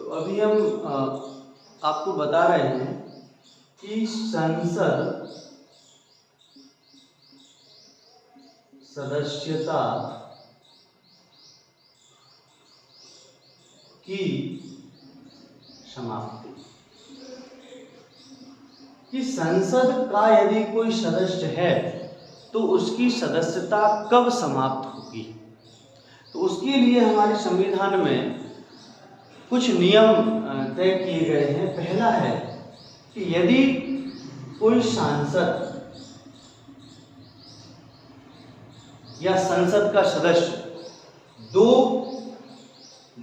अभी हम आपको बता रहे हैं कि संसद सदस्यता की समाप्ति, कि संसद का यदि कोई सदस्य है तो उसकी सदस्यता कब समाप्त होगी। तो उसके लिए हमारे संविधान में कुछ नियम तय किए गए हैं। पहला है कि यदि कोई सांसद या संसद का सदस्य दो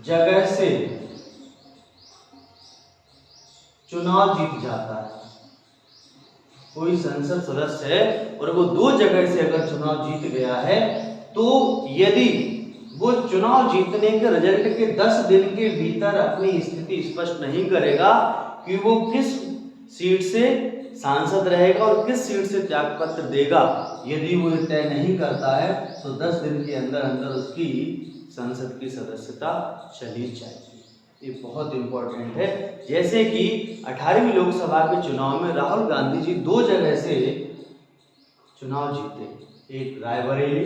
जगह से चुनाव जीत जाता है, कोई संसद सदस्य है और वो दो जगह से अगर चुनाव जीत गया है, तो यदि वो चुनाव जीतने के रिजल्ट के 10 दिन के भीतर अपनी स्थिति स्पष्ट नहीं करेगा कि वो किस सीट से सांसद रहेगा और किस सीट से त्यागपत्र देगा, यदि वो तय नहीं करता है तो 10 दिन के अंदर अंदर उसकी संसद की सदस्यता चली जाएगी। ये बहुत इंपॉर्टेंट है। जैसे कि 18वीं लोकसभा के चुनाव में राहुल गांधी जी दो जगह से चुनाव जीते, एक रायबरेली,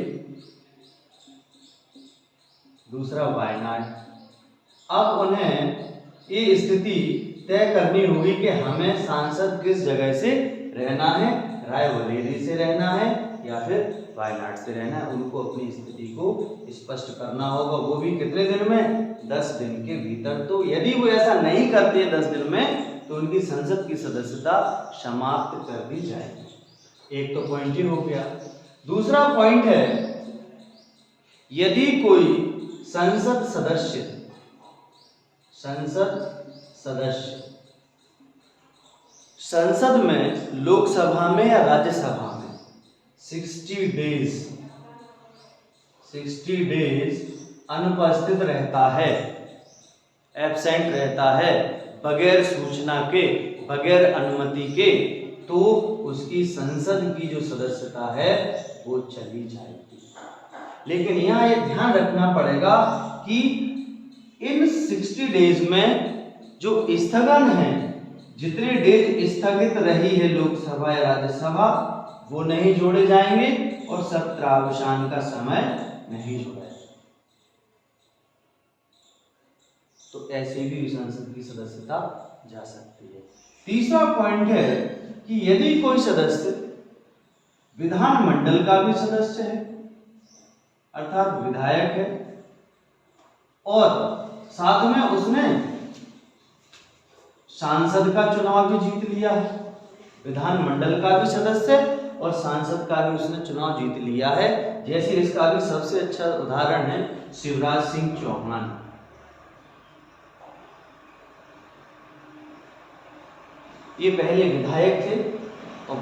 दूसरा वायनाड। अब उन्हें ये स्थिति तय करनी होगी कि हमें सांसद किस जगह से रहना है, रायबरेली से रहना है या फिर वायनाड से रहना है। उनको अपनी स्थिति को स्पष्ट करना होगा, वो भी कितने दिन में, 10 दिन के भीतर। तो यदि वो ऐसा नहीं करते 10 दिन में तो उनकी संसद की सदस्यता समाप्त कर दी जाएगी। एक तो पॉइंट ही हो गया। दूसरा पॉइंट है, यदि कोई संसद सदस्य संसद में, लोकसभा में या राज्यसभा में 60 डेज अनुपस्थित रहता है, एब्सेंट रहता है, बगैर सूचना के, बगैर अनुमति के, तो उसकी संसद की जो सदस्यता है वो चली जाएगी। लेकिन यहाँ ये ध्यान रखना पड़ेगा कि इन 60 डेज में जो स्थगन है, जितने डेज स्थगित रही है लोकसभा या राज्यसभा, वो नहीं जोड़े जाएंगे और सत्रावसान का समय नहीं जोड़ा जाएगा। तो ऐसे भी संसद की सदस्यता जा सकती है। तीसरा पॉइंट है कि यदि कोई सदस्य विधानमंडल का भी सदस्य है, अर्थात विधायक है, और साथ में उसने सांसद का चुनाव भी जीत लिया है, विधानमंडल का भी सदस्य और सांसद का भी उसने चुनाव जीत लिया है। जैसे इसका भी सबसे अच्छा उदाहरण है शिवराज सिंह चौहान। ये पहले विधायक थे और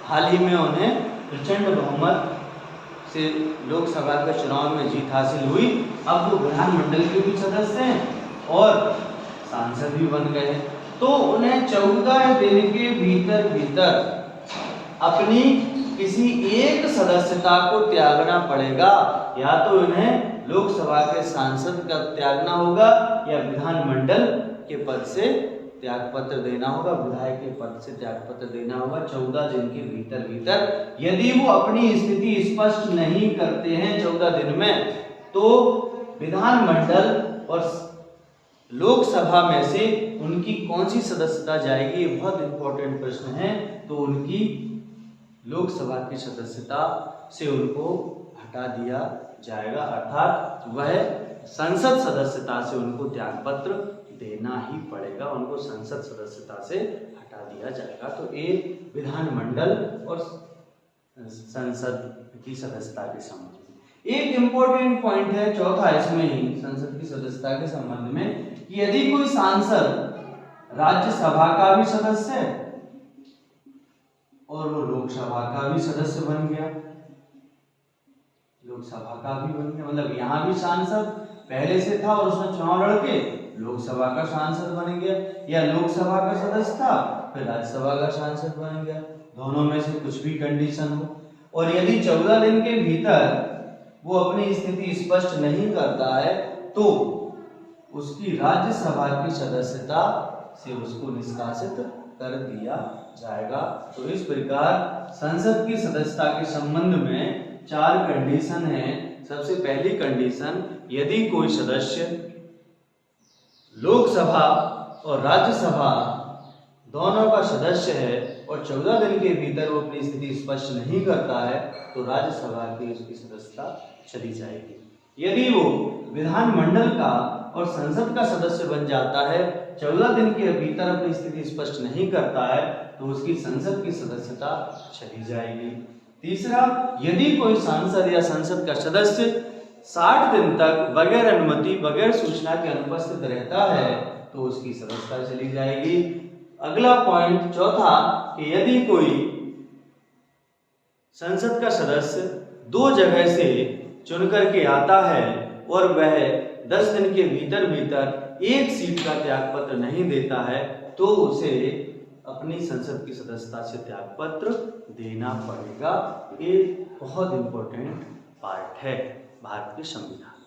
हाल ही में उन्हें प्रचंड बहुमत से लोकसभा के चुनाव में जीत हासिल हुई। अब वो विधानमंडल के भी सदस्य हैं और सांसद भी बन गए हैं। तो उन्हें 14 दिन के भीतर अपनी किसी एक सदस्यता को त्यागना पड़ेगा। या तो इन्हें लोकसभा के सांसद का त्यागना होगा या विधानमंडल के पद से त्यागपत्र देना होगा, विधायक के पद से त्यागपत्र देना होगा 14 दिन के भीतर। यदि वो अपनी स्थिति स्पष्ट नहीं करते हैं 14 दिन में, तो विधानमंडल और लोकसभा में से उनकी कौन सी सदस्यता जाएगी, ये बहुत इंपॉर्टेंट प्रश्न है। तो उनकी लोकसभा की सदस्यता से उनको हटा दिया जाएगा, अर्थात वह संसद सदस्यता से उनको त्यागपत्र देना ही पड़ेगा, उनको संसद सदस्यता से हटा दिया जाएगा। तो ये विधानमंडल और संसद की सदस्यता के संबंध में एक इंपॉर्टेंट पॉइंट है, चौथा इसमें ही संसद की सदस्यता के संबंध में, कि यदि कोई सांसद राज्यसभा का भी सदस्य है और वो लोकसभा का भी सदस्य बन गया, लोकसभा का भी बन गया, मतलब यहाँ भी सांसद पहले से था और उसने चुनाव लड़के लोकसभा का सांसद बन गया, या लोकसभा का सदस्य था फिर राज्यसभा का सांसद बन गया, दोनों में से कुछ भी कंडीशन हो। और यदि 14 दिन के भीतर वो अपनी स्थिति स्पष्ट नहीं करता है तो उसकी राज्यसभा की सदस्यता से उसको निष्कासित कर दिया जाएगा। तो इस प्रकार संसद की सदस्यता के संबंध में 4 कंडीशन है। सबसे पहली कंडीशन, यदि कोई सदस्य लोकसभा और राज्यसभा दोनों का सदस्य है और 14 दिन के भीतर वो अपनी स्थिति स्पष्ट नहीं करता है तो राज्यसभा की उसकी सदस्यता चली जाएगी। यदि वो विधानमंडल का और संसद का सदस्य बन जाता है, 14 दिन के भीतर अपनी स्थिति स्पष्ट नहीं करता है तो उसकी संसद की सदस्यता चली जाएगी। तीसरा, यदि कोई सांसद या संसद का सदस्य 60 दिन तक बगैर अनुमति बगैर सूचना के अनुपस्थित रहता है तो उसकी सदस्यता चली जाएगी। अगला पॉइंट चौथा, कि यदि कोई संसद का सदस्य 2 जगह से चुन करके आता है और वह 10 दिन के भीतर एक सीट का त्यागपत्र नहीं देता है तो उसे अपनी संसद की सदस्यता से त्यागपत्र देना पड़ेगा। ये बहुत इंपॉर्टेंट पार्ट है भारत के संविधान।